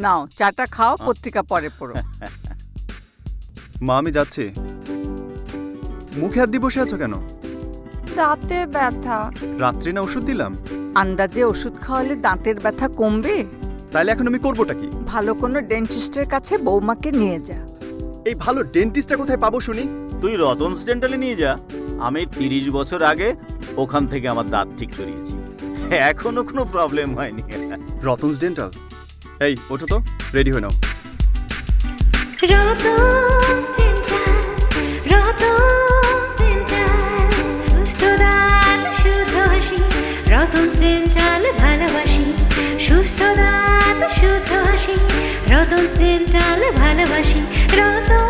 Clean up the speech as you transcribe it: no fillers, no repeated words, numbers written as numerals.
নাও চাটা খাও, পত্রিকা পরে পড়ো। মা আমি যাচ্ছি। মুখে হাত দিয়ে বসে আছো কেন? দাঁতে ব্যথা। রাত্রি না ওষুধ দিলাম? আন্দাজে ওষুধ খাওয়ালে দাঁতের ব্যথা কমবে? তাইলে এখন আমি করবোটা কি? ভালো কোনো ডেন্টিস্টের কাছে বৌমাকে নিয়ে যা। এই ভালো ডেন্টিস্টটা কোথায় পাবো শুনি? তুই রতনস ডেন্টালে নিয়ে যা। আমি 30 বছর আগে ওখান থেকে আমার দাঁত ঠিক করিয়েছি, এখনো কোনো প্রবলেম হয়নি। রতনস ডেন্টাল। এই ওঠো তো, রেডি হয়ে নাও। রতনস ডেন্টাল ভালোবাসি, সুস্থ দাঁত শুদ্ধ হাসি। রতনস ডেন্টাল ভালোবাসি, রতন